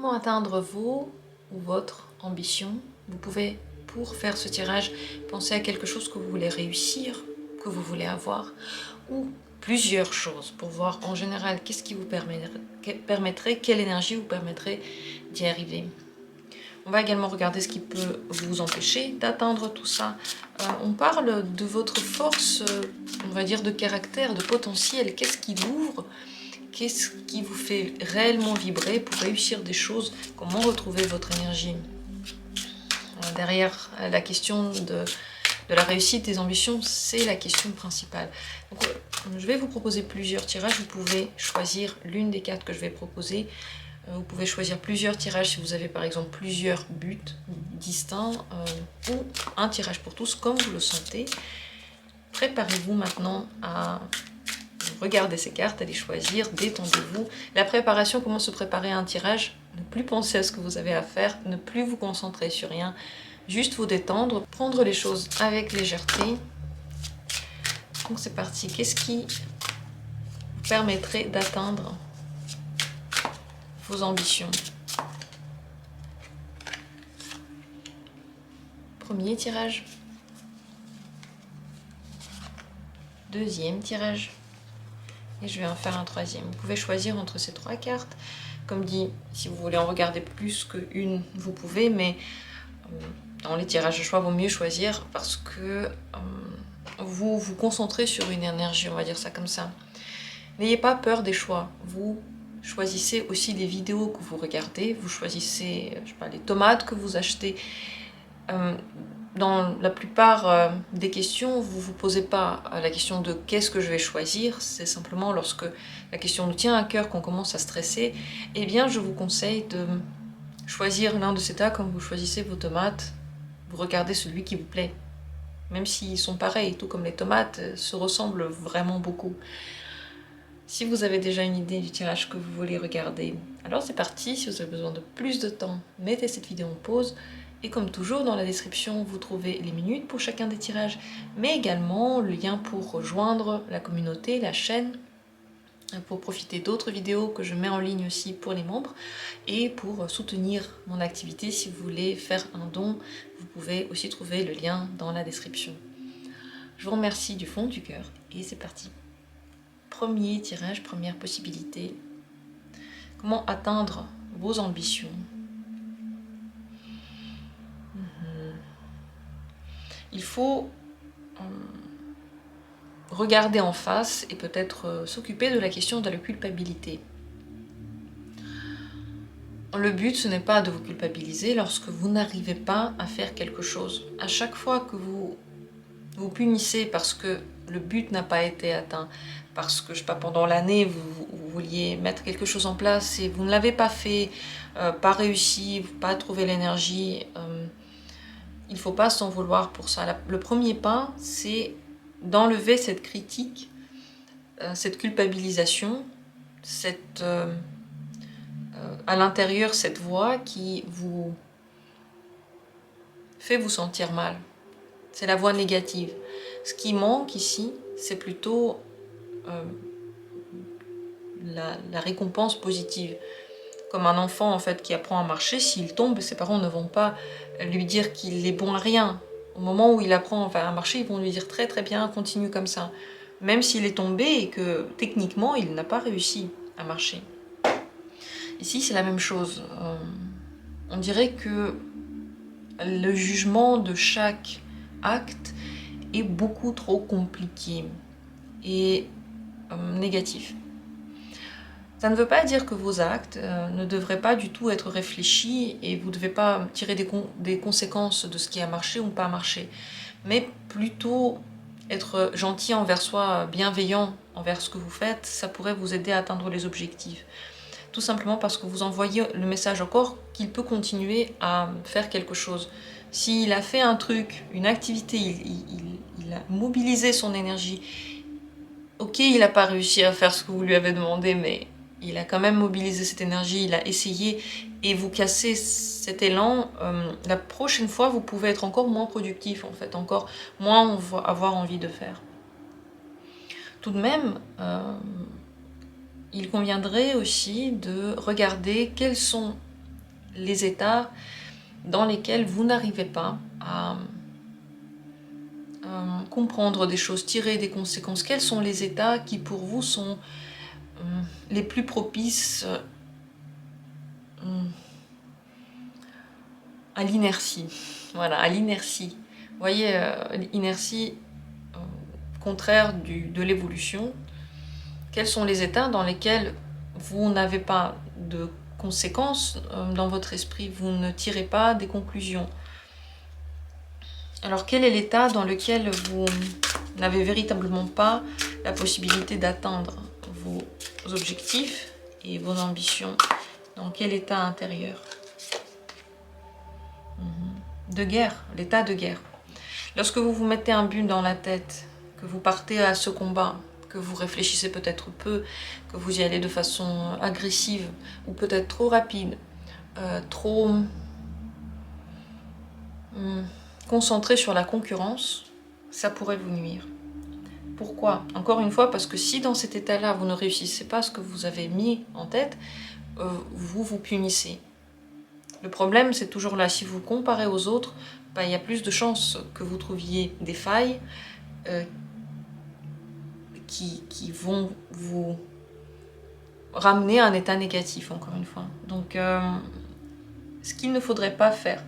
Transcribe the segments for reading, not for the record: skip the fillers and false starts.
Comment atteindre vos ou votre ambition? Vous pouvez, pour faire ce tirage, penser à quelque chose que vous voulez réussir, que vous voulez avoir, ou plusieurs choses pour voir en général qu'est-ce qui vous permettrait, quelle énergie vous permettrait d'y arriver. On va également regarder ce qui peut vous empêcher d'atteindre tout ça. On parle de votre force, on va dire de caractère, de potentiel. Qu'est-ce qui l'ouvre? Qu'est-ce qui vous fait réellement vibrer pour réussir des choses? Comment retrouver votre énergie? Derrière la question de la réussite des ambitions, c'est la question principale. Donc, je vais vous proposer plusieurs tirages. Vous pouvez choisir l'une des cartes que je vais proposer. Vous pouvez choisir plusieurs tirages si vous avez par exemple plusieurs buts distincts ou un tirage pour tous comme vous le sentez. Préparez-vous maintenant à regarder ces cartes, à les choisir, détendez-vous. La préparation, comment se préparer à un tirage? Ne plus penser à ce que vous avez à faire, ne plus vous concentrer sur rien, juste vous détendre, prendre les choses avec légèreté. Donc c'est parti, qu'est-ce qui vous permettrait d'atteindre vos ambitions? Premier tirage. Deuxième tirage. Et je vais en faire un troisième. Vous pouvez choisir entre ces trois cartes. Comme dit, si vous voulez en regarder plus qu'une, vous pouvez, mais dans les tirages de choix, il vaut mieux choisir parce que vous vous concentrez sur une énergie, on va dire ça comme ça. N'ayez pas peur des choix. Vous choisissez aussi les vidéos que vous regardez, vous choisissez, je sais pas, les tomates que vous achetez. Dans la plupart des questions, vous ne vous posez pas la question de qu'est-ce que je vais choisir, c'est simplement lorsque la question nous tient à cœur, qu'on commence à stresser, eh bien je vous conseille de choisir l'un de ces tas comme vous choisissez vos tomates, vous regardez celui qui vous plaît. Même s'ils sont pareils, tout comme les tomates, se ressemblent vraiment beaucoup. Si vous avez déjà une idée du tirage que vous voulez regarder, alors c'est parti. Si vous avez besoin de plus de temps, mettez cette vidéo en pause. Et comme toujours, dans la description, vous trouvez les minutes pour chacun des tirages, mais également le lien pour rejoindre la communauté, la chaîne, pour profiter d'autres vidéos que je mets en ligne aussi pour les membres, et pour soutenir mon activité. Si vous voulez faire un don, vous pouvez aussi trouver le lien dans la description. Je vous remercie du fond du cœur, et c'est parti. Premier tirage, première possibilité. Comment atteindre vos ambitions? Il faut regarder en face et peut-être s'occuper de la question de la culpabilité. Le but, ce n'est pas de vous culpabiliser lorsque vous n'arrivez pas à faire quelque chose. À chaque fois que vous vous punissez parce que le but n'a pas été atteint, parce que, je sais pas, pendant l'année, vous vouliez mettre quelque chose en place et vous ne l'avez pas fait, pas réussi, pas trouvé l'énergie, il ne faut pas s'en vouloir pour ça. Le premier pas, c'est d'enlever cette critique, cette culpabilisation, à l'intérieur, cette voix qui vous fait vous sentir mal. C'est la voix négative. Ce qui manque ici, c'est plutôt la récompense positive. Comme un enfant en fait qui apprend à marcher, s'il tombe, ses parents ne vont pas lui dire qu'il est bon à rien. Au moment où il apprend à marcher, ils vont lui dire très très bien, continue comme ça. Même s'il est tombé et que techniquement il n'a pas réussi à marcher. Ici c'est la même chose. On dirait que le jugement de chaque acte est beaucoup trop compliqué et négatif. Ça ne veut pas dire que vos actes ne devraient pas du tout être réfléchis et vous ne devez pas tirer des conséquences de ce qui a marché ou pas marché, mais plutôt être gentil envers soi, bienveillant envers ce que vous faites, ça pourrait vous aider à atteindre les objectifs. Tout simplement parce que vous envoyez le message au corps qu'il peut continuer à faire quelque chose. S'il a fait un truc, une activité, il a mobilisé son énergie, ok, il n'a pas réussi à faire ce que vous lui avez demandé, mais il a quand même mobilisé cette énergie, il a essayé, et vous cassez cet élan, la prochaine fois, vous pouvez être encore moins productif, en fait, encore moins avoir envie de faire. Tout de même, il conviendrait aussi de regarder quelles sont les états dans lesquels vous n'arrivez pas à comprendre des choses, tirer des conséquences. Quels sont les états qui pour vous sont les plus propices à l'inertie? Voilà, à l'inertie. Vous voyez, l'inertie contraire de l'évolution. Quels sont les états dans lesquels vous n'avez pas de conséquences dans votre esprit, vous ne tirez pas des conclusions? Alors quel est l'état dans lequel vous n'avez véritablement pas la possibilité d'atteindre vos objectifs et vos ambitions? Dans quel état intérieur? De guerre, l'état de guerre. Lorsque vous vous mettez un but dans la tête, que vous partez à ce combat, que vous réfléchissez peut-être peu, que vous y allez de façon agressive ou peut-être trop rapide, trop concentré sur la concurrence, ça pourrait vous nuire. Pourquoi? Encore une fois, parce que si dans cet état-là, vous ne réussissez pas ce que vous avez mis en tête, vous vous punissez. Le problème, c'est toujours là. Si vous comparez aux autres, il y a plus de chances que vous trouviez des failles qui vont vous ramener à un état négatif, encore une fois. Donc, ce qu'il ne faudrait pas faire,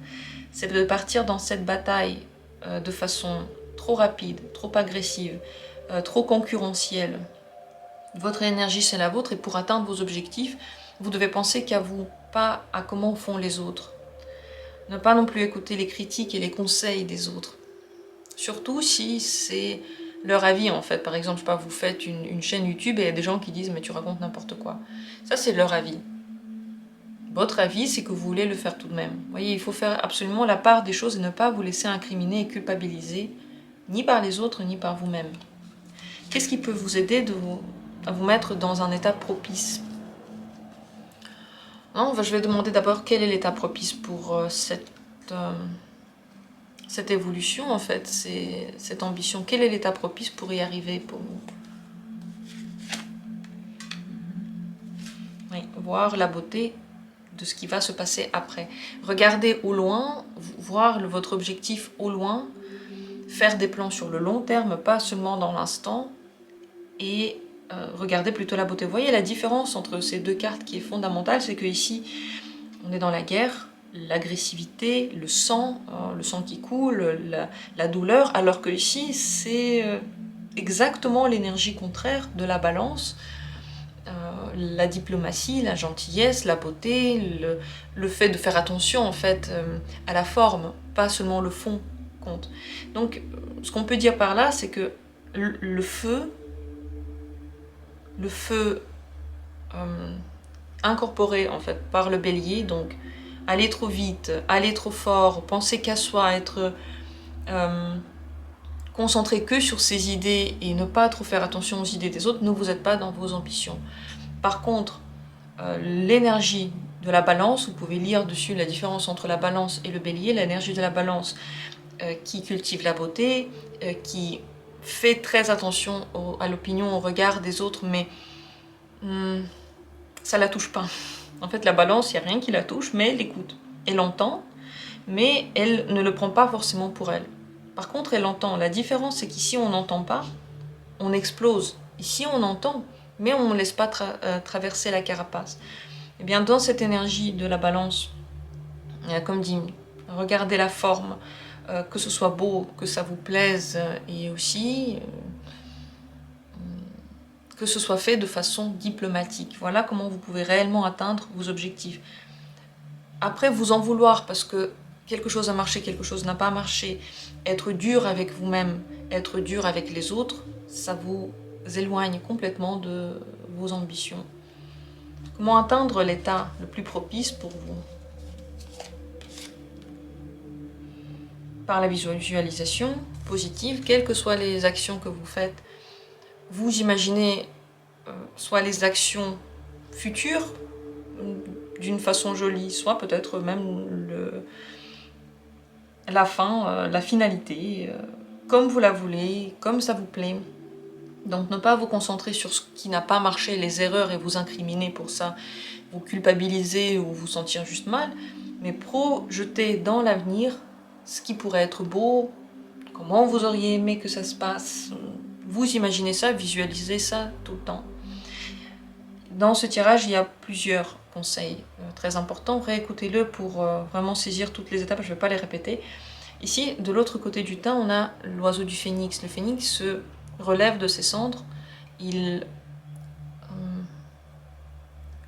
c'est de partir dans cette bataille de façon trop rapide, trop agressive, trop concurrentielle. Votre énergie, c'est la vôtre, et pour atteindre vos objectifs, vous devez penser qu'à vous, pas à comment font les autres. Ne pas non plus écouter les critiques et les conseils des autres. Surtout si c'est leur avis, en fait. Par exemple, je sais pas, vous faites une chaîne YouTube et il y a des gens qui disent « mais tu racontes n'importe quoi ». Ça, c'est leur avis. Votre avis, c'est que vous voulez le faire tout de même. Vous voyez, il faut faire absolument la part des choses et ne pas vous laisser incriminer et culpabiliser, ni par les autres, ni par vous-même. Qu'est-ce qui peut vous aider à vous mettre dans un état propice? Non, je vais demander d'abord quel est l'état propice pour cette évolution, en fait, cette ambition. Quel est l'état propice pour y arriver pour vous? Oui, voir la beauté de ce qui va se passer après. Regardez au loin, voir votre objectif au loin, faire des plans sur le long terme, pas seulement dans l'instant, et regardez plutôt la beauté. Vous voyez la différence entre ces deux cartes qui est fondamentale, c'est que ici, on est dans la guerre, l'agressivité, le sang qui coule, la douleur, alors que ici, c'est exactement l'énergie contraire de la balance, la diplomatie, la gentillesse, la beauté, le fait de faire attention en fait à la forme, pas seulement le fond compte. Donc ce qu'on peut dire par là, c'est que le feu incorporé en fait par le bélier, donc aller trop vite, aller trop fort, penser qu'à soi, être concentré que sur ses idées et ne pas trop faire attention aux idées des autres, ne vous êtes pas dans vos ambitions. Par contre, l'énergie de la balance, vous pouvez lire dessus la différence entre la balance et le bélier, l'énergie de la balance qui cultive la beauté, qui fait très attention à l'opinion, au regard des autres, mais ça la touche pas. En fait, la balance, il n'y a rien qui la touche, mais elle l'écoute. Elle entend, mais elle ne le prend pas forcément pour elle. Par contre, elle entend. La différence, c'est qu'ici, on n'entend pas, on explose. Ici, on entend, mais on ne laisse pas traverser la carapace. Et bien, dans cette énergie de la balance, comme dit, regardez la forme, que ce soit beau, que ça vous plaise, et aussi que ce soit fait de façon diplomatique. Voilà comment vous pouvez réellement atteindre vos objectifs. Après, vous en vouloir parce que quelque chose a marché, quelque chose n'a pas marché, être dur avec vous-même, être dur avec les autres, ça vous éloigne complètement de vos ambitions. Comment atteindre l'état le plus propice pour vous? Par la visualisation positive, quelles que soient les actions que vous faites, vous imaginez soit les actions futures d'une façon jolie, soit peut-être même la fin, la finalité, comme vous la voulez, comme ça vous plaît. Donc ne pas vous concentrer sur ce qui n'a pas marché, les erreurs, et vous incriminer pour ça, vous culpabiliser ou vous sentir juste mal, mais projeter dans l'avenir ce qui pourrait être beau, comment vous auriez aimé que ça se passe. Vous imaginez ça, visualisez ça tout le temps. Dans ce tirage, il y a plusieurs conseils très importants. Réécoutez-le pour vraiment saisir toutes les étapes, je ne vais pas les répéter. Ici, de l'autre côté du teint, on a l'oiseau du phénix. Le phénix se relève de ses cendres, il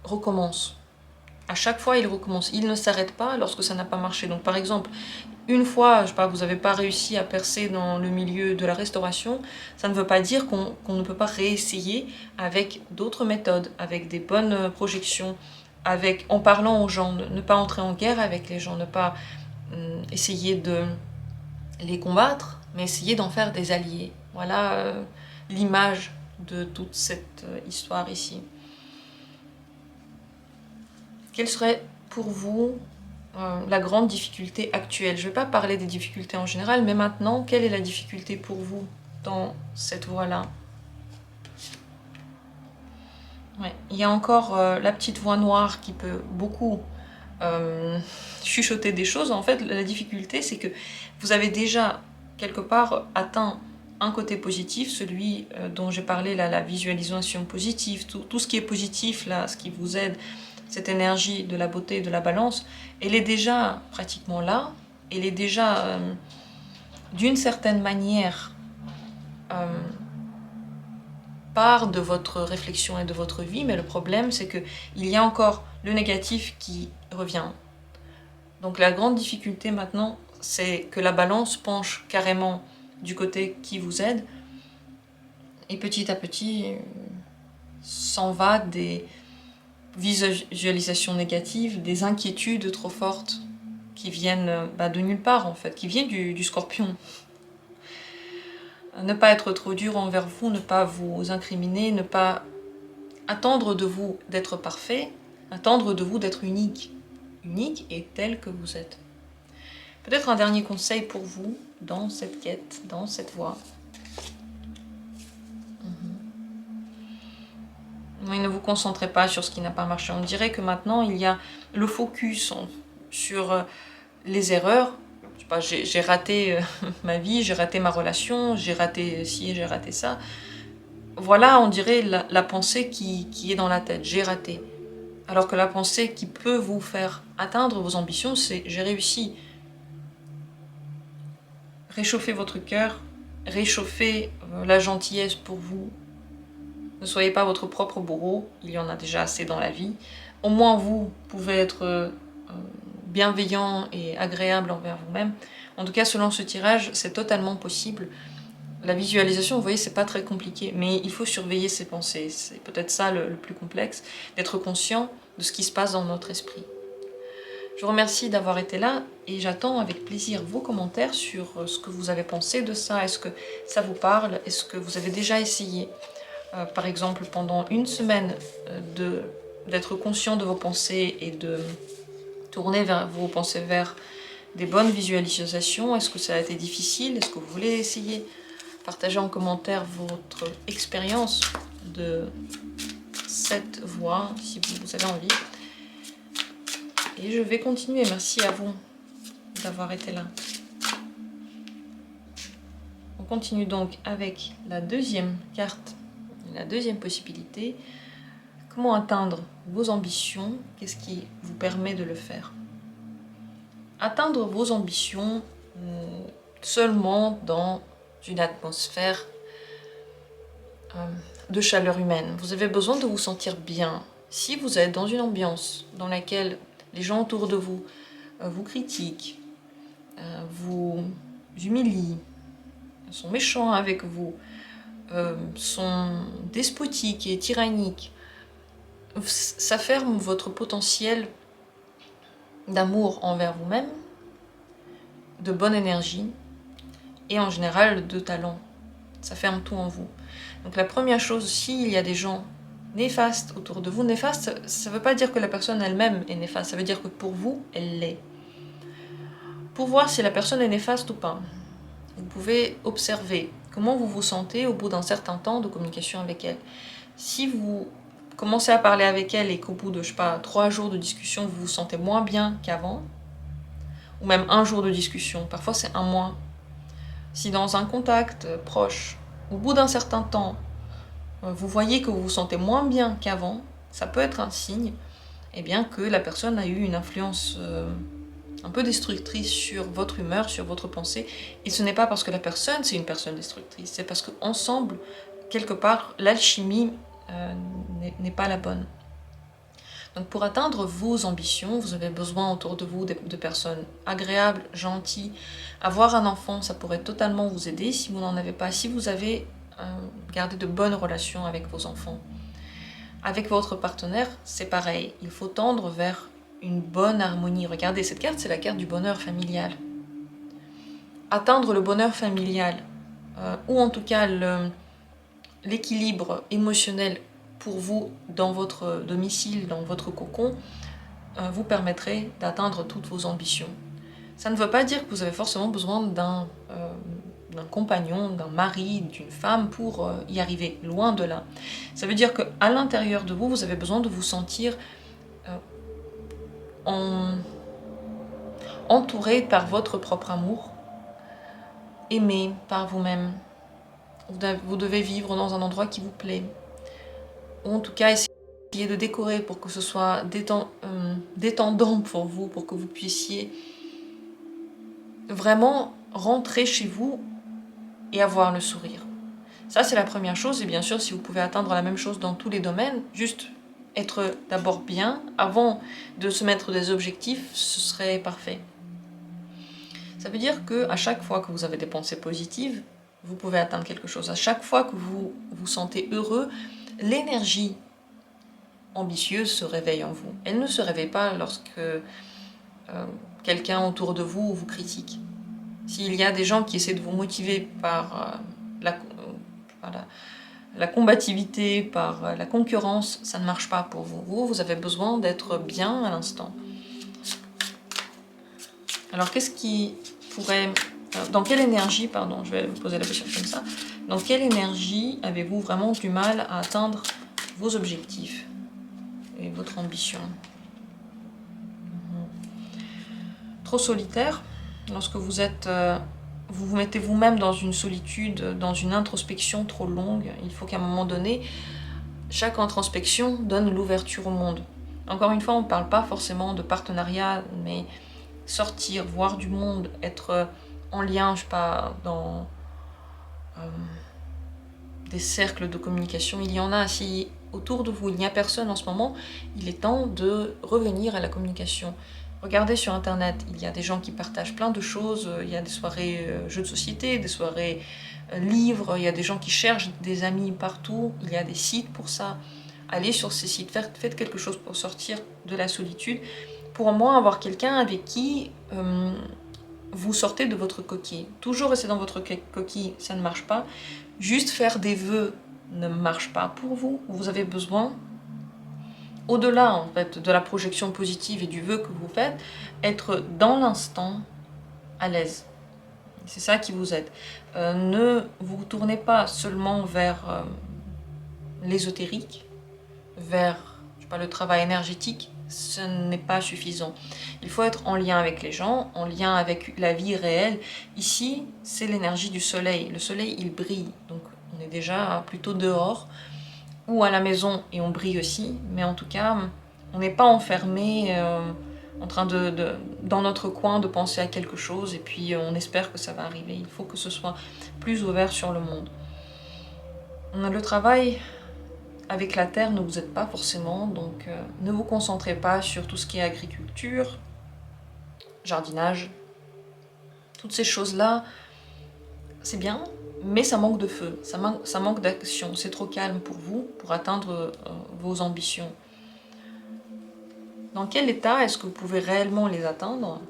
recommence. À chaque fois, il recommence. Il ne s'arrête pas lorsque ça n'a pas marché. Donc par exemple, une fois, je sais pas, vous n'avez pas réussi à percer dans le milieu de la restauration, ça ne veut pas dire qu'on ne peut pas réessayer avec d'autres méthodes, avec des bonnes projections, en parlant aux gens, ne pas entrer en guerre avec les gens, ne pas essayer de les combattre, mais essayer d'en faire des alliés. Voilà l'image de toute cette histoire ici. Quelle serait pour vous la grande difficulté actuelle? Je ne vais pas parler des difficultés en général, mais maintenant, quelle est la difficulté pour vous dans cette voie-là? Ouais. Il y a encore la petite voix noire qui peut beaucoup chuchoter des choses. En fait, la difficulté, c'est que vous avez déjà, quelque part, atteint un côté positif, celui dont j'ai parlé, là, la visualisation positive, tout ce qui est positif, là, ce qui vous aide, cette énergie de la beauté, de la balance, elle est déjà pratiquement là, elle est déjà d'une certaine manière part de votre réflexion et de votre vie, mais le problème c'est que il y a encore le négatif qui revient. Donc la grande difficulté maintenant, c'est que la balance penche carrément du côté qui vous aide, et petit à petit s'en va des visualisations négatives, des inquiétudes trop fortes qui viennent de nulle part en fait, qui viennent du scorpion. Ne pas être trop dur envers vous, ne pas vous incriminer, ne pas attendre de vous d'être parfait, attendre de vous d'être unique. Unique et tel que vous êtes. Peut-être un dernier conseil pour vous dans cette quête, dans cette voie. Oui, ne vous concentrez pas sur ce qui n'a pas marché. On dirait que maintenant, il y a le focus sur les erreurs. Je sais pas, j'ai raté ma vie, j'ai raté ma relation, j'ai raté ci, j'ai raté ça. Voilà, on dirait la pensée qui est dans la tête. J'ai raté. Alors que la pensée qui peut vous faire atteindre vos ambitions, c'est j'ai réussi. Réchauffez votre cœur, réchauffez la gentillesse pour vous. Ne soyez pas votre propre bourreau, il y en a déjà assez dans la vie. Au moins vous pouvez être bienveillant et agréable envers vous-même. En tout cas, selon ce tirage, c'est totalement possible. La visualisation, vous voyez, c'est pas très compliqué, mais il faut surveiller ses pensées. C'est peut-être ça le plus complexe, d'être conscient de ce qui se passe dans notre esprit. Je vous remercie d'avoir été là et j'attends avec plaisir vos commentaires sur ce que vous avez pensé de ça. Est-ce que ça vous parle? Est-ce que vous avez déjà essayé par exemple pendant une semaine d'être conscient de vos pensées et de tourner vos pensées vers des bonnes visualisations? Est-ce que ça a été difficile? Est-ce que vous voulez essayer? Partagez en commentaire votre expérience de cette voie si vous avez envie. Et je vais continuer. Merci à vous d'avoir été là. On continue donc avec la deuxième carte. La deuxième possibilité, comment atteindre vos ambitions? Qu'est-ce qui vous permet de le faire? Atteindre vos ambitions seulement dans une atmosphère de chaleur humaine. Vous avez besoin de vous sentir bien. Si vous êtes dans une ambiance dans laquelle les gens autour de vous vous critiquent, vous humilient, sont méchants avec vous, sont despotiques et tyranniques, ça ferme votre potentiel d'amour envers vous-même, de bonne énergie et en général de talent. Ça ferme tout en vous. Donc la première chose, s'il y a des gens néfastes autour de vous, néfastes, ça ne veut pas dire que la personne elle-même est néfaste, ça veut dire que pour vous, elle l'est. Pour voir si la personne est néfaste ou pas, vous pouvez observer comment vous vous sentez au bout d'un certain temps de communication avec elle. Si vous commencez à parler avec elle et qu'au bout de, je sais pas, 3 jours de discussion, vous vous sentez moins bien qu'avant, ou même un jour de discussion, parfois c'est un mois. Si dans un contact proche, au bout d'un certain temps, vous voyez que vous vous sentez moins bien qu'avant, ça peut être un signe eh bien, que la personne a eu une influence un peu destructrice sur votre humeur, sur votre pensée. Et ce n'est pas parce que la personne, c'est une personne destructrice, c'est parce qu'ensemble, quelque part, l'alchimie n'est pas la bonne. Donc pour atteindre vos ambitions, vous avez besoin autour de vous de personnes agréables, gentilles. Avoir un enfant, ça pourrait totalement vous aider si vous n'en avez pas, si vous avez gardé de bonnes relations avec vos enfants. Avec votre partenaire, c'est pareil, il faut tendre vers une bonne harmonie. Regardez, cette carte, c'est la carte du bonheur familial. Atteindre le bonheur familial, ou en tout cas l'équilibre émotionnel pour vous dans votre domicile, dans votre cocon, vous permettrait d'atteindre toutes vos ambitions. Ça ne veut pas dire que vous avez forcément besoin d'un compagnon, d'un mari, d'une femme pour y arriver, loin de là. Ça veut dire qu'à l'intérieur de vous, vous avez besoin de vous sentir entouré par votre propre amour, aimé par vous-même. Vous devez vivre dans un endroit qui vous plaît, ou en tout cas essayer de décorer pour que ce soit détendant pour vous, pour que vous puissiez vraiment rentrer chez vous et avoir le sourire. Ça, c'est la première chose. Et bien sûr, si vous pouvez atteindre la même chose dans tous les domaines, juste être d'abord bien, avant de se mettre des objectifs, ce serait parfait. Ça veut dire qu'à chaque fois que vous avez des pensées positives, vous pouvez atteindre quelque chose. À chaque fois que vous vous sentez heureux, l'énergie ambitieuse se réveille en vous. Elle ne se réveille pas lorsque quelqu'un autour de vous vous critique. S'il y a des gens qui essaient de vous motiver par la combativité, par la concurrence, ça ne marche pas pour vous. Vous avez besoin d'être bien à l'instant. Alors qu'est-ce qui pourrait... Dans quelle énergie, pardon, je vais vous poser la question comme ça. Dans quelle énergie avez-vous vraiment du mal à atteindre vos objectifs et votre ambition? Trop solitaire, lorsque vous êtes... vous vous mettez vous-même dans une solitude, dans une introspection trop longue. Il faut qu'à un moment donné, chaque introspection donne l'ouverture au monde. Encore une fois, on ne parle pas forcément de partenariat, mais sortir, voir du monde, être en lien, je sais pas, dans des cercles de communication. Il y en a. Si autour de vous, il n'y a personne en ce moment, il est temps de revenir à la communication. Regardez sur internet, il y a des gens qui partagent plein de choses, il y a des soirées jeux de société, des soirées livres, il y a des gens qui cherchent des amis partout, il y a des sites pour ça. Allez sur ces sites, faites quelque chose pour sortir de la solitude, pour au moins avoir quelqu'un avec qui vous sortez de votre coquille. Toujours rester dans votre coquille, ça ne marche pas. Juste faire des vœux ne marche pas pour vous. Vous avez besoin, au-delà en fait de la projection positive et du vœu que vous faites, être dans l'instant à l'aise. C'est ça qui vous aide. Ne vous tournez pas seulement vers l'ésotérique, vers je sais pas, le travail énergétique, ce n'est pas suffisant. Il faut être en lien avec les gens, en lien avec la vie réelle. Ici, c'est l'énergie du soleil. Le soleil, il brille, donc on est déjà plutôt dehors ou à la maison et on brille aussi, mais en tout cas, on n'est pas enfermé en train dans notre coin de penser à quelque chose et puis on espère que ça va arriver. Il faut que ce soit plus ouvert sur le monde. Le travail avec la terre ne vous aide pas forcément, donc ne vous concentrez pas sur tout ce qui est agriculture, jardinage. Toutes ces choses-là, c'est bien, mais ça manque de feu, ça manque d'action, c'est trop calme pour vous, pour atteindre vos ambitions. Dans quel état est-ce que vous pouvez réellement les atteindre?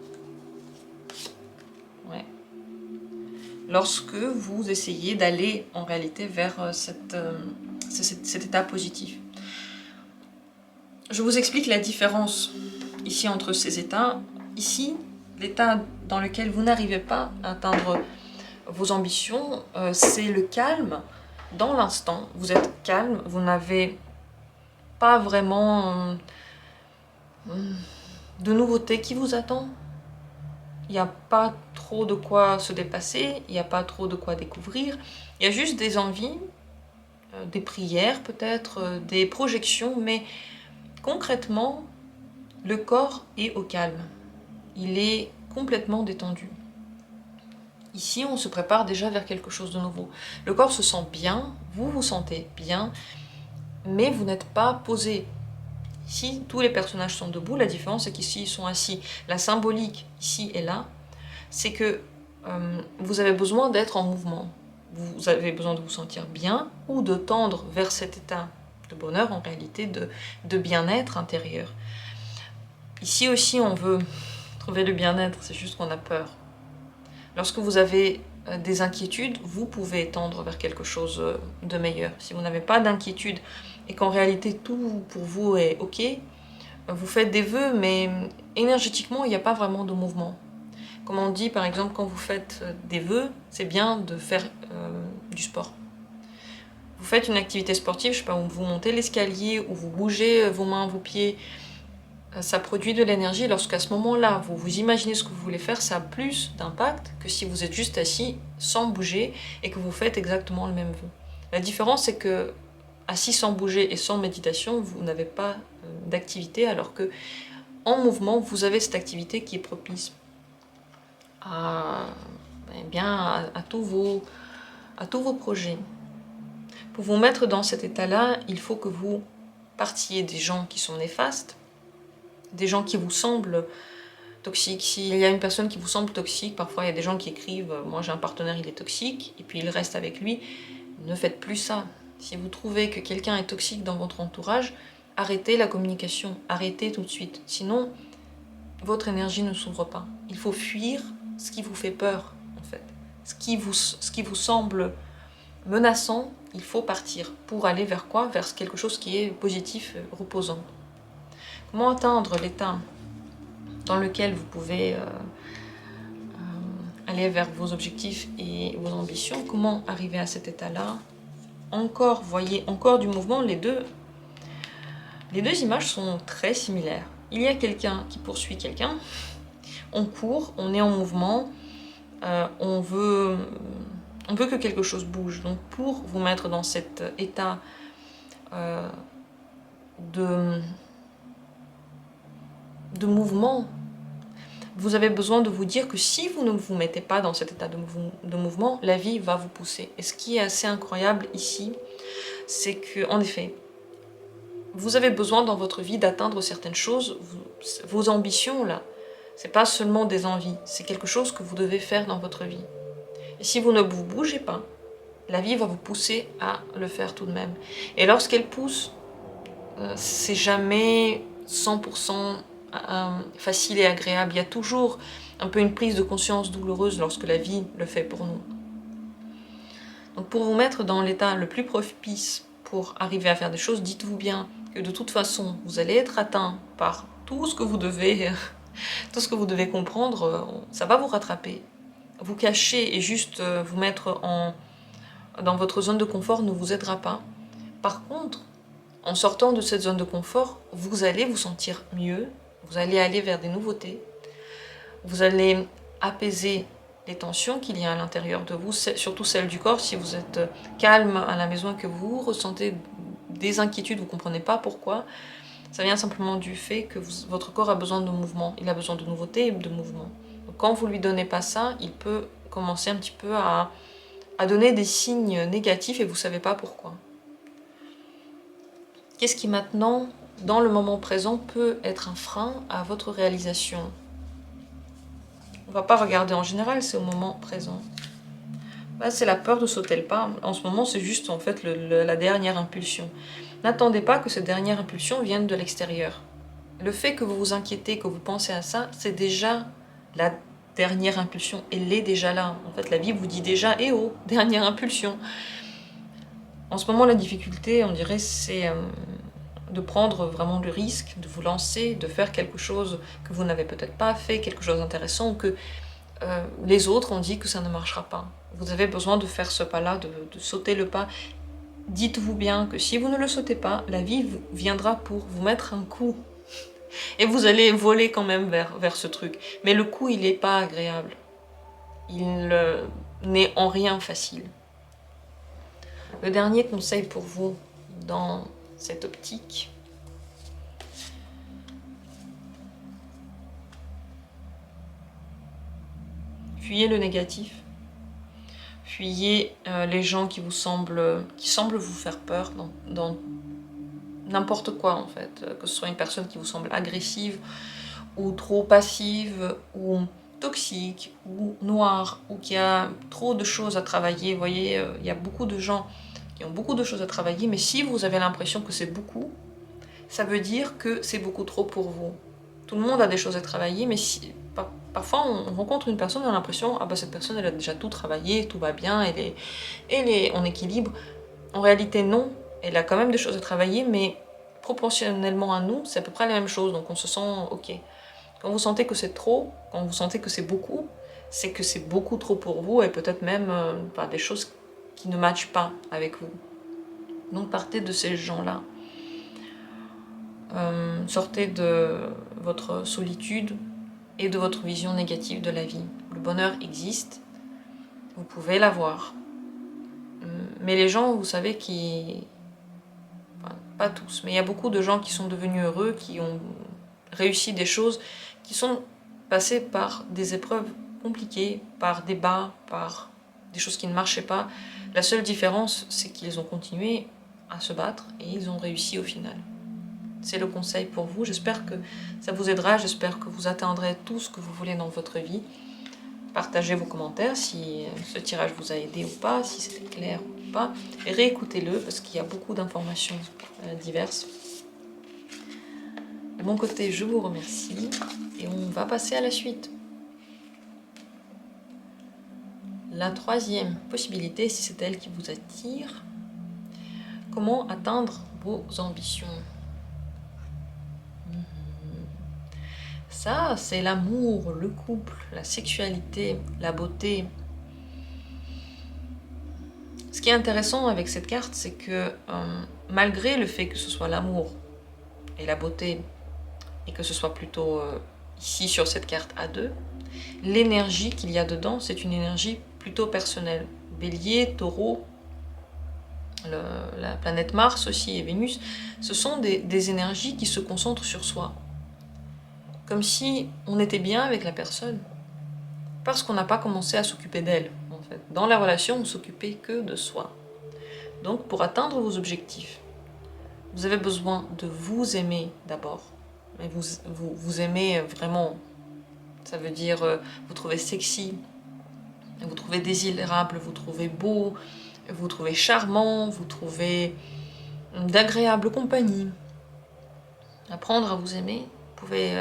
Ouais. Lorsque vous essayez d'aller en réalité vers cet état positif. Je vous explique la différence ici entre ces états. Ici, l'état dans lequel vous n'arrivez pas à atteindre vos ambitions, c'est le calme dans l'instant. Vous êtes calme, vous n'avez pas vraiment de nouveauté qui vous attend. il n'y a pas trop de quoi se dépasser, il n'y a pas trop de quoi découvrir. Il y a juste des envies, des prières peut-être, des projections, mais concrètement, le corps est au calme. Il est complètement détendu. Ici, on se prépare déjà vers quelque chose de nouveau. Le corps se sent bien, vous vous sentez bien, mais vous n'êtes pas posé. Ici, tous les personnages sont debout, la différence c'est qu'ici, ils sont assis. La symbolique, ici et là, c'est que vous avez besoin d'être en mouvement. Vous avez besoin de vous sentir bien ou de tendre vers cet état de bonheur, en réalité, de bien-être intérieur. Ici aussi, on veut trouver le bien-être, c'est juste qu'on a peur. Lorsque vous avez des inquiétudes, vous pouvez tendre vers quelque chose de meilleur. Si vous n'avez pas d'inquiétude et qu'en réalité tout pour vous est ok, vous faites des vœux, mais énergétiquement, il n'y a pas vraiment de mouvement. Comme on dit, par exemple, quand vous faites des vœux, c'est bien de faire du sport. Vous faites une activité sportive, je sais pas, où vous montez l'escalier, où vous bougez vos mains, vos pieds, ça produit de l'énergie. Lorsqu'à ce moment-là, vous vous imaginez ce que vous voulez faire, ça a plus d'impact que si vous êtes juste assis sans bouger et que vous faites exactement le même vœu. La différence, c'est que assis sans bouger et sans méditation, vous n'avez pas d'activité, alors que en mouvement, vous avez cette activité qui est propice à, à tous vos projets. Pour vous mettre dans cet état-là, il faut que vous partiez des gens qui sont néfastes, des gens qui vous semblent toxiques. S'il y a une personne qui vous semble toxique, parfois il y a des gens qui écrivent « moi j'ai un partenaire, il est toxique » et puis il reste avec lui. Ne faites plus ça. Si vous trouvez que quelqu'un est toxique dans votre entourage, arrêtez la communication, arrêtez tout de suite. Sinon, votre énergie ne s'ouvre pas. Il faut fuir ce qui vous fait peur, en fait. Ce qui vous semble menaçant, il faut partir. Pour aller vers quoi? Vers quelque chose qui est positif, reposant. Comment atteindre l'état dans lequel vous pouvez aller vers vos objectifs et vos ambitions? Comment arriver à cet état-là? Encore, voyez, encore du mouvement. Les deux images sont très similaires. Il y a quelqu'un qui poursuit quelqu'un. On court, on est en mouvement. On veut que quelque chose bouge. Donc pour vous mettre dans cet état de mouvement, vous avez besoin de vous dire que si vous ne vous mettez pas dans cet état de mouvement, la vie va vous pousser. Et ce qui est assez incroyable ici, c'est que, en effet, vous avez besoin dans votre vie d'atteindre certaines choses. Vos ambitions, là, c'est pas seulement des envies, c'est quelque chose que vous devez faire dans votre vie. Et si vous ne vous bougez pas, la vie va vous pousser à le faire tout de même. Et lorsqu'elle pousse, c'est jamais 100% facile et agréable. Il y a toujours un peu une prise de conscience douloureuse lorsque la vie le fait pour nous. Donc pour vous mettre dans l'état le plus propice pour arriver à faire des choses, dites-vous bien que de toute façon, vous allez être atteint par tout ce que vous devez comprendre, ça va vous rattraper. Vous cacher et juste vous mettre dans votre zone de confort ne vous aidera pas. Par contre, en sortant de cette zone de confort, vous allez vous sentir mieux, vous allez aller vers des nouveautés, vous allez apaiser les tensions qu'il y a à l'intérieur de vous, surtout celles du corps. Si vous êtes calme à la maison et que vous ressentez des inquiétudes, vous ne comprenez pas pourquoi, ça vient simplement du fait que votre corps a besoin de mouvement, il a besoin de nouveautés et de mouvement. Donc quand vous ne lui donnez pas ça, il peut commencer un petit peu à donner des signes négatifs et vous ne savez pas pourquoi. Qu'est-ce qui maintenant, dans le moment présent, peut être un frein à votre réalisation? On ne va pas regarder en général, c'est au moment présent. Là, c'est la peur de sauter le pas. En ce moment, c'est juste en fait la dernière impulsion. N'attendez pas que cette dernière impulsion vienne de l'extérieur. Le fait que vous vous inquiétez, que vous pensez à ça, c'est déjà la dernière impulsion. Elle est déjà là. En fait, la vie vous dit déjà « Eh oh, dernière impulsion !» En ce moment, la difficulté, on dirait, c'est de prendre vraiment le risque, de vous lancer, de faire quelque chose que vous n'avez peut-être pas fait, quelque chose d'intéressant, ou que les autres ont dit que ça ne marchera pas. Vous avez besoin de faire ce pas-là, de sauter le pas. Dites-vous bien que si vous ne le sautez pas, la vie viendra pour vous mettre un coup. Et vous allez voler quand même vers ce truc. Mais le coup, il n'est pas agréable. Il n'est en rien facile. Le dernier conseil pour vous dans cette optique, fuyez le négatif. Fuyez les gens qui semblent vous faire peur dans n'importe quoi en fait. Que ce soit une personne qui vous semble agressive, ou trop passive, ou toxique, ou noire, ou qui a trop de choses à travailler. Vous voyez, il y a beaucoup de gens qui ont beaucoup de choses à travailler, mais si vous avez l'impression que c'est beaucoup, ça veut dire que c'est beaucoup trop pour vous. Tout le monde a des choses à travailler, mais parfois on rencontre une personne et on a l'impression, ah bah cette personne elle a déjà tout travaillé, tout va bien, elle est en équilibre. En réalité non, elle a quand même des choses à travailler, mais proportionnellement à nous, c'est à peu près la même chose, donc on se sent ok. Quand vous sentez que c'est trop, quand vous sentez que c'est beaucoup, c'est que c'est beaucoup trop pour vous et peut-être même des choses qui ne matchent pas avec vous. Donc partez de ces gens-là. Sortez de votre solitude et de votre vision négative de la vie. Le bonheur existe, vous pouvez l'avoir. Mais les gens, vous savez, pas tous, mais il y a beaucoup de gens qui sont devenus heureux, qui ont réussi des choses, qui sont passés par des épreuves compliquées, par des bas, par des choses qui ne marchaient pas. La seule différence, c'est qu'ils ont continué à se battre et ils ont réussi au final. C'est le conseil pour vous. J'espère que ça vous aidera. J'espère que vous atteindrez tout ce que vous voulez dans votre vie. Partagez vos commentaires si ce tirage vous a aidé ou pas, si c'était clair ou pas. Et réécoutez-le parce qu'il y a beaucoup d'informations diverses. De mon côté, je vous remercie et on va passer à la suite. La troisième possibilité, si c'est elle qui vous attire, comment atteindre vos ambitions. Ça, c'est l'amour, le couple, la sexualité, la beauté. Ce qui est intéressant avec cette carte, c'est que malgré le fait que ce soit l'amour et la beauté, et que ce soit plutôt ici sur cette carte A2, l'énergie qu'il y a dedans, c'est une énergie plutôt personnelle. Bélier, Taureau, la planète Mars aussi et Vénus, ce sont des énergies qui se concentrent sur soi. Comme si on était bien avec la personne, parce qu'on n'a pas commencé à s'occuper d'elle, en fait. Dans la relation, on ne s'occupait que de soi. Donc, pour atteindre vos objectifs, vous avez besoin de vous aimer d'abord. Mais vous aimez vraiment, ça veut dire vous trouvez sexy, vous trouvez désirable, vous trouvez beau, vous trouvez charmant, vous trouvez d'agréable compagnie. Apprendre à vous aimer, vous pouvez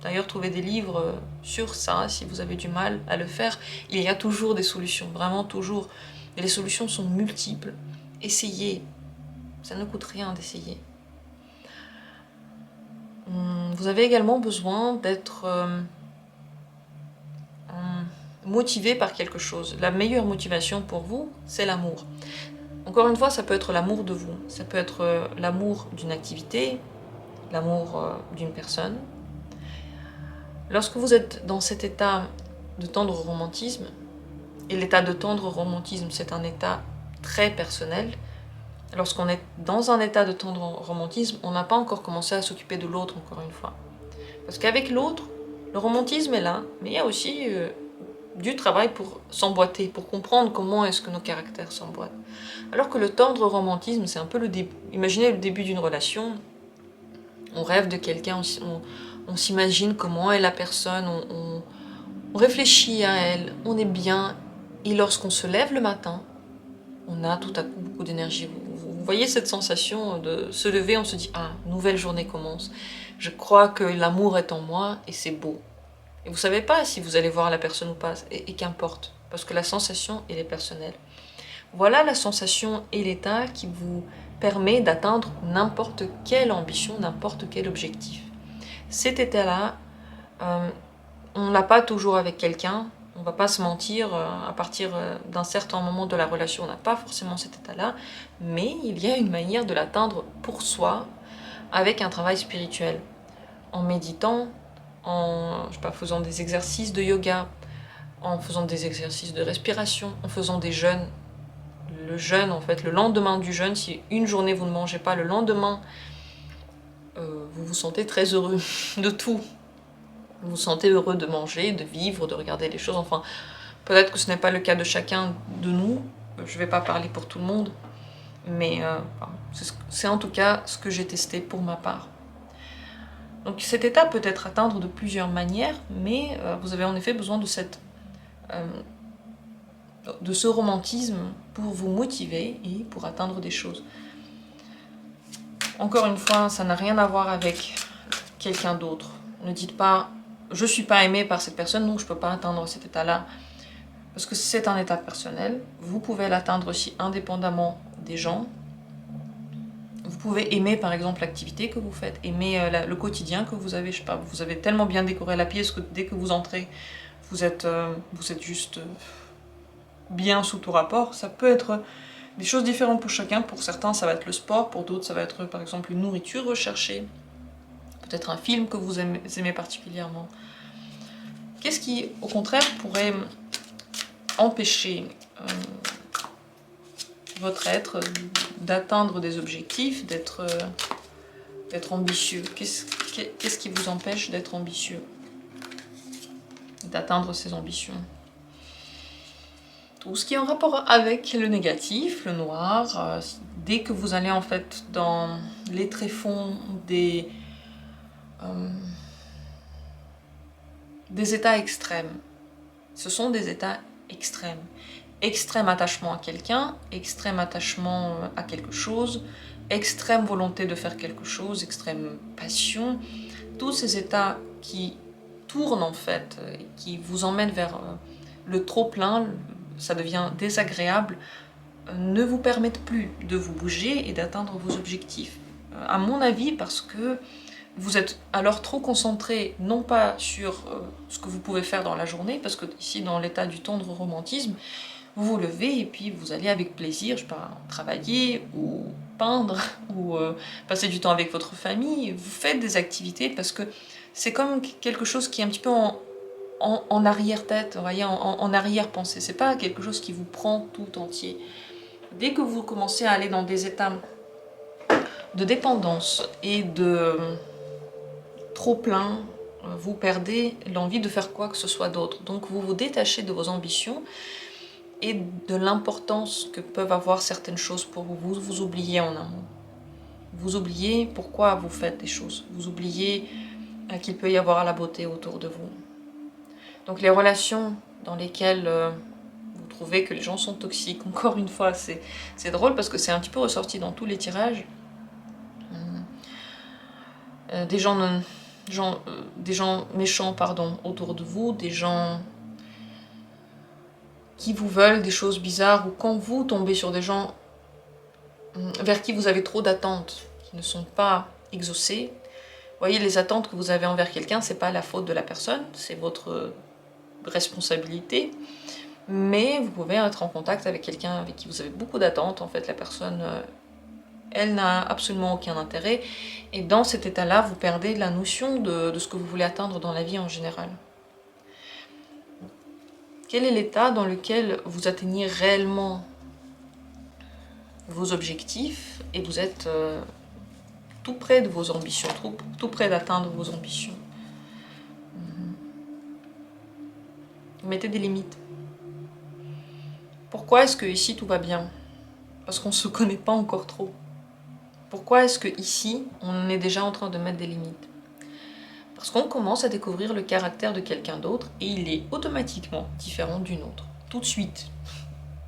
d'ailleurs trouver des livres sur ça, si vous avez du mal à le faire. Il y a toujours des solutions, vraiment toujours. Et les solutions sont multiples. Essayez, ça ne coûte rien d'essayer. Vous avez également besoin d'être motivé par quelque chose. La meilleure motivation pour vous, c'est l'amour. Encore une fois, ça peut être l'amour de vous, ça peut être l'amour d'une activité, l'amour d'une personne. Lorsque vous êtes dans cet état de tendre romantisme, et l'état de tendre romantisme, c'est un état très personnel, lorsqu'on est dans un état de tendre romantisme, on n'a pas encore commencé à s'occuper de l'autre, encore une fois. Parce qu'avec l'autre, le romantisme est là, mais il y a aussi du travail pour s'emboîter, pour comprendre comment est-ce que nos caractères s'emboîtent. Alors que le tendre romantisme, c'est un peu le début. Imaginez le début d'une relation, on rêve de quelqu'un, on s'imagine comment est la personne, on réfléchit à elle, on est bien, et lorsqu'on se lève le matin, on a tout à coup beaucoup d'énergie. Vous voyez cette sensation de se lever, on se dit « Ah, nouvelle journée commence. Je crois que l'amour est en moi et c'est beau. » Et vous ne savez pas si vous allez voir la personne ou pas, et qu'importe, parce que la sensation, elle est personnelle. Voilà la sensation et l'état qui vous permet d'atteindre n'importe quelle ambition, n'importe quel objectif. Cet état-là, on ne l'a pas toujours avec quelqu'un, on ne va pas se mentir, à partir d'un certain moment de la relation, on n'a pas forcément cet état-là, mais il y a une manière de l'atteindre pour soi, avec un travail spirituel. en méditant, en je sais pas, faisant des exercices de yoga, en faisant des exercices de respiration, en faisant des jeûnes. Le jeûne, en fait, le lendemain du jeûne, si une journée vous ne mangez pas, le lendemain, vous vous sentez très heureux de tout. Vous vous sentez heureux de manger, de vivre, de regarder les choses. Enfin, peut-être que ce n'est pas le cas de chacun de nous. Je ne vais pas parler pour tout le monde. Mais c'est en tout cas ce que j'ai testé pour ma part. Donc cet état peut être atteint de plusieurs manières, mais vous avez en effet besoin de ce romantisme pour vous motiver et pour atteindre des choses. Encore une fois, ça n'a rien à voir avec quelqu'un d'autre. Ne dites pas « je ne suis pas aimé par cette personne, donc je ne peux pas atteindre cet état-là ». Parce que c'est un état personnel. Vous pouvez l'atteindre aussi indépendamment des gens. Vous pouvez aimer par exemple l'activité que vous faites, aimer le quotidien que vous avez. Je sais pas, vous avez tellement bien décoré la pièce que dès que vous entrez, vous êtes juste bien sous tout rapport. Ça peut être des choses différentes pour chacun. Pour certains, ça va être le sport. Pour d'autres, ça va être par exemple une nourriture recherchée. Peut-être un film que vous aimez particulièrement. Qu'est-ce qui, au contraire, pourrait empêcher votre être d'atteindre des objectifs, d'être ambitieux? Qu'est-ce qui vous empêche d'être ambitieux, d'atteindre ces ambitions? Tout ce qui est en rapport avec le négatif, le noir, dès que vous allez en fait dans les tréfonds des états extrêmes. Ce sont des états extrêmes. Extrême attachement à quelqu'un, extrême attachement à quelque chose, extrême volonté de faire quelque chose, extrême passion. Tous ces états qui tournent en fait, qui vous emmènent vers le trop-plein, ça devient désagréable, ne vous permettent plus de vous bouger et d'atteindre vos objectifs. À mon avis, parce que vous êtes alors trop concentré, non pas sur ce que vous pouvez faire dans la journée, parce que ici, dans l'état du tendre romantisme, vous vous levez et puis vous allez avec plaisir, je sais pas, travailler ou peindre ou passer du temps avec votre famille. Vous faites des activités parce que c'est comme quelque chose qui est un petit peu en arrière-tête, vous voyez, en arrière-pensée. C'est pas quelque chose qui vous prend tout entier. Dès que vous commencez à aller dans des états de dépendance et de trop plein, vous perdez l'envie de faire quoi que ce soit d'autre. Donc vous vous détachez de vos ambitions et de l'importance que peuvent avoir certaines choses pour vous. Vous oubliez en amont. Vous oubliez pourquoi vous faites des choses. Vous oubliez qu'il peut y avoir la beauté autour de vous. Donc les relations dans lesquelles vous trouvez que les gens sont toxiques, encore une fois, c'est drôle parce que c'est un petit peu ressorti dans tous les tirages. Des gens méchants autour de vous, des gens qui vous veulent des choses bizarres, ou quand vous tombez sur des gens vers qui vous avez trop d'attentes, qui ne sont pas exaucées. Vous voyez, les attentes que vous avez envers quelqu'un, c'est pas la faute de la personne, c'est votre responsabilité, mais vous pouvez être en contact avec quelqu'un avec qui vous avez beaucoup d'attentes. En fait, la personne, elle n'a absolument aucun intérêt, et dans cet état-là, vous perdez la notion de ce que vous voulez atteindre dans la vie en général. Quel est l'état dans lequel vous atteignez réellement vos objectifs et vous êtes tout près de vos ambitions, tout près d'atteindre vos ambitions? Vous mettez des limites. Pourquoi est-ce que ici tout va bien? Parce qu'on ne se connaît pas encore trop. Pourquoi est-ce que ici on est déjà en train de mettre des limites? Parce qu'on commence à découvrir le caractère de quelqu'un d'autre et il est automatiquement différent d'une autre. Tout de suite.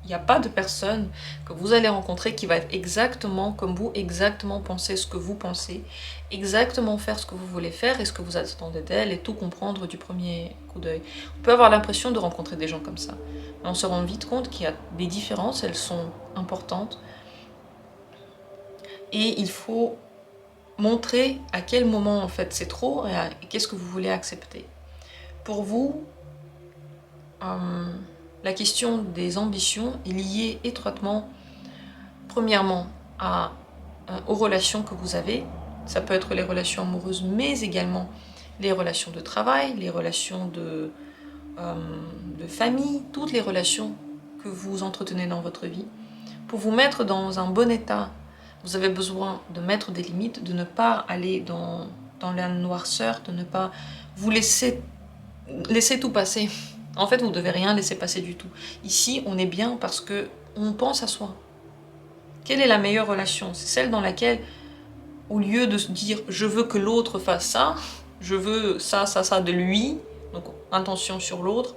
Il n'y a pas de personne que vous allez rencontrer qui va être exactement comme vous, exactement penser ce que vous pensez, exactement faire ce que vous voulez faire et ce que vous attendez d'elle et tout comprendre du premier coup d'œil. On peut avoir l'impression de rencontrer des gens comme ça. Mais on se rend vite compte qu'il y a des différences, elles sont importantes. Et il faut montrer à quel moment en fait c'est trop et qu'est-ce que vous voulez accepter. Pour vous, la question des ambitions est liée étroitement, premièrement, aux relations que vous avez, Ça peut être les relations amoureuses, mais également les relations de travail, les relations de famille, toutes les relations que vous entretenez dans votre vie. Pour vous mettre dans un bon état, vous avez besoin de mettre des limites, de ne pas aller dans la noirceur, de ne pas vous laisser tout passer. En fait, vous ne devez rien laisser passer du tout. Ici, on est bien parce que on pense à soi. Quelle est la meilleure relation? C'est celle dans laquelle, au lieu de se dire « je veux que l'autre fasse ça », je veux ça, ça, ça de lui, donc intention sur l'autre.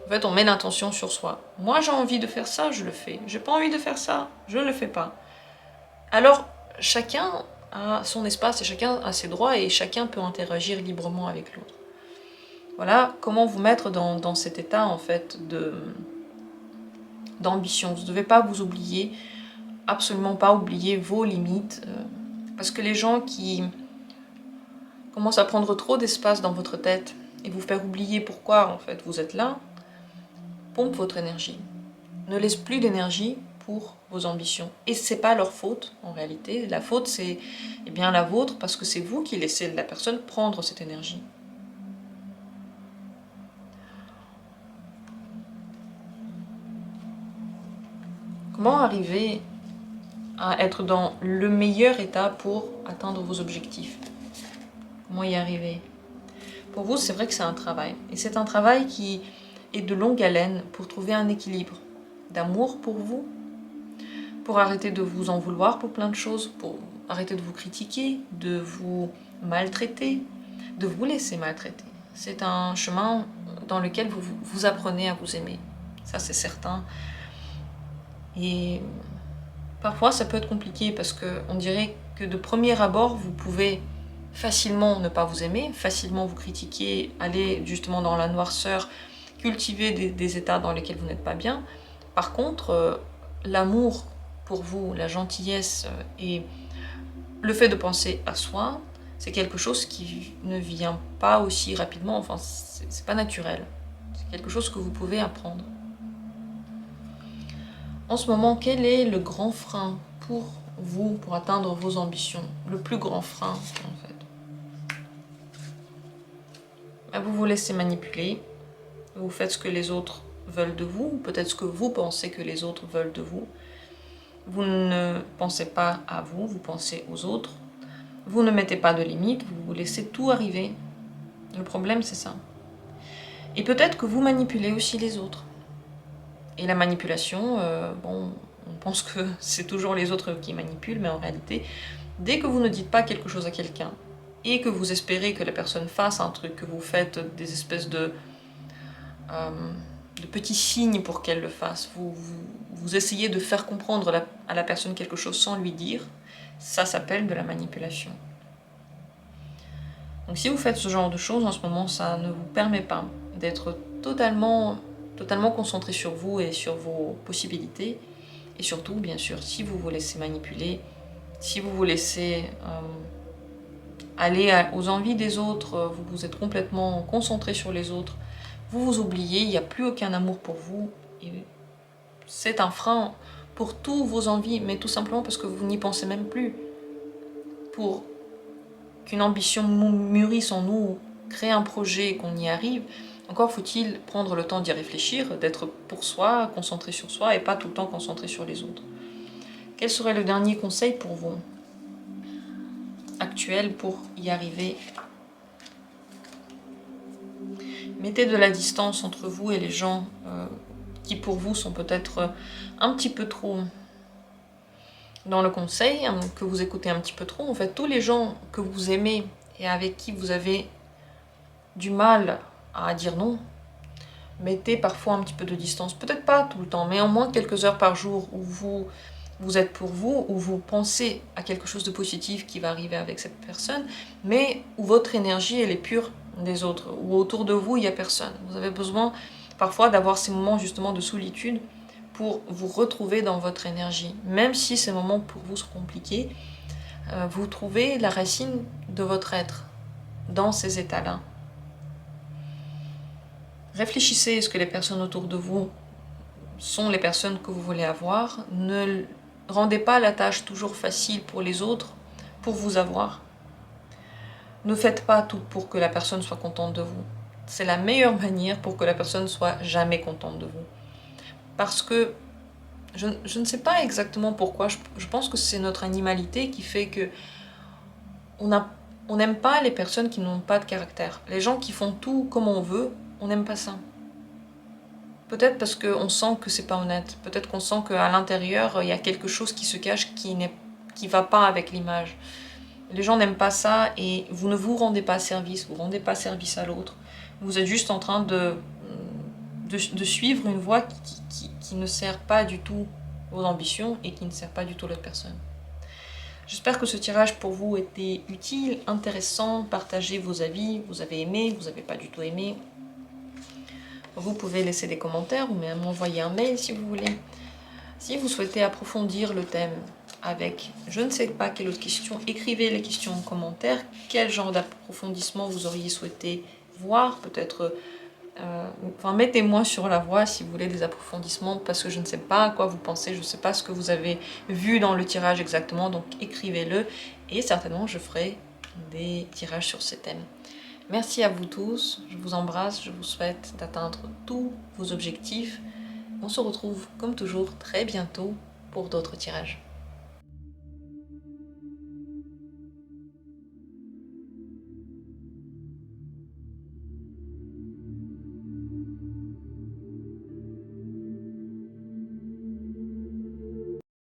En fait, on met l'intention sur soi. Moi, j'ai envie de faire ça, je le fais. J'ai pas envie de faire ça, je ne le fais pas. Alors, chacun a son espace et chacun a ses droits et chacun peut interagir librement avec l'autre. Voilà comment vous mettre dans cet état, en fait, d'ambition. Vous ne devez pas vous oublier, absolument pas oublier vos limites, parce que les gens qui commencent à prendre trop d'espace dans votre tête et vous faire oublier pourquoi, en fait, vous êtes là, pompe votre énergie. Ne laisse plus d'énergie pour vos ambitions. Et c'est pas leur faute, en réalité. La faute, c'est bien la vôtre, parce que c'est vous qui laissez la personne prendre cette énergie. Comment arriver à être dans le meilleur état pour atteindre vos objectifs? Comment y arriver? Pour vous, c'est vrai que c'est un travail. Et c'est un travail qui est de longue haleine pour trouver un équilibre d'amour pour vous, pour arrêter de vous en vouloir pour plein de choses, pour arrêter de vous critiquer, de vous maltraiter, de vous laisser maltraiter. C'est un chemin dans lequel vous apprenez à vous aimer. Ça, c'est certain. Et parfois, ça peut être compliqué parce qu'on dirait que de premier abord, vous pouvez facilement ne pas vous aimer, facilement vous critiquer, aller justement dans la noirceur, cultiver des états dans lesquels vous n'êtes pas bien. Par contre, l'amour pour vous, la gentillesse et le fait de penser à soi, c'est quelque chose qui ne vient pas aussi rapidement, enfin, c'est pas naturel. C'est quelque chose que vous pouvez apprendre. En ce moment, quel est le grand frein pour vous, pour atteindre vos ambitions? Le plus grand frein, en fait. Vous vous laissez manipuler, vous faites ce que les autres veulent de vous, ou peut-être ce que vous pensez que les autres veulent de vous. Vous ne pensez pas à vous, vous pensez aux autres. Vous ne mettez pas de limites, vous vous laissez tout arriver. Le problème, c'est ça. Et peut-être que vous manipulez aussi les autres. Et la manipulation, bon, on pense que c'est toujours les autres qui manipulent, mais en réalité, dès que vous ne dites pas quelque chose à quelqu'un, et que vous espérez que la personne fasse un truc, que vous faites des espèces de petits signes pour qu'elle le fasse, vous essayez de faire comprendre à la personne quelque chose sans lui dire, ça s'appelle de la manipulation. Donc si vous faites ce genre de choses en ce moment, ça ne vous permet pas d'être totalement concentré sur vous et sur vos possibilités. Et surtout, bien sûr, si vous vous laissez manipuler, si vous vous laissez aller aux envies des autres, vous êtes complètement concentré sur les autres, vous vous oubliez, il n'y a plus aucun amour pour vous. C'est un frein pour tous vos envies, mais tout simplement parce que vous n'y pensez même plus. Pour qu'une ambition mûrisse en nous, créer un projet, qu'on y arrive, encore faut-il prendre le temps d'y réfléchir, d'être pour soi, concentré sur soi et pas tout le temps concentré sur les autres. Quel serait le dernier conseil pour vous, actuel, pour y arriver? Mettez de la distance entre vous et les gens qui pour vous sont peut-être un petit peu trop dans le conseil, que vous écoutez un petit peu trop. En fait, tous les gens que vous aimez et avec qui vous avez du mal à dire non, mettez parfois un petit peu de distance. Peut-être pas tout le temps, mais au moins quelques heures par jour où vous êtes pour vous, où vous pensez à quelque chose de positif qui va arriver avec cette personne, mais où votre énergie elle est pure des autres, où autour de vous il n'y a personne. Vous avez besoin parfois d'avoir ces moments justement de solitude pour vous retrouver dans votre énergie. Même si ces moments pour vous sont compliqués, vous trouvez la racine de votre être dans ces états-là. Réfléchissez, est-ce que les personnes autour de vous sont les personnes que vous voulez avoir? Ne rendez pas la tâche toujours facile pour les autres, pour vous avoir. ne faites pas tout pour que la personne soit contente de vous. C'est la meilleure manière pour que la personne soit jamais contente de vous. Parce que je ne sais pas exactement pourquoi, je pense que c'est notre animalité qui fait que on n'aime pas les personnes qui n'ont pas de caractère. Les gens qui font tout comme on veut, on n'aime pas ça. Peut-être parce qu'on sent que c'est pas honnête. Peut-être qu'on sent qu'à l'intérieur, il y a quelque chose qui se cache qui va pas avec l'image. Les gens n'aiment pas ça et vous ne vous rendez pas service, vous ne rendez pas service à l'autre. Vous êtes juste en train de suivre une voie qui ne sert pas du tout vos ambitions et qui ne sert pas du tout l'autre personne. J'espère que ce tirage pour vous était utile, intéressant. Partagez vos avis, vous avez aimé, vous n'avez pas du tout aimé. Vous pouvez laisser des commentaires ou même m'envoyer un mail si vous voulez. Si vous souhaitez approfondir le thème avec je ne sais pas quelle autre question, écrivez les questions en commentaire. Quel genre d'approfondissement vous auriez souhaité voir, peut-être... mettez-moi sur la voie si vous voulez des approfondissements, parce que je ne sais pas à quoi vous pensez, je ne sais pas ce que vous avez vu dans le tirage exactement, donc écrivez-le, et certainement je ferai des tirages sur ces thèmes. Merci à vous tous, je vous embrasse, je vous souhaite d'atteindre tous vos objectifs. On se retrouve comme toujours très bientôt pour d'autres tirages.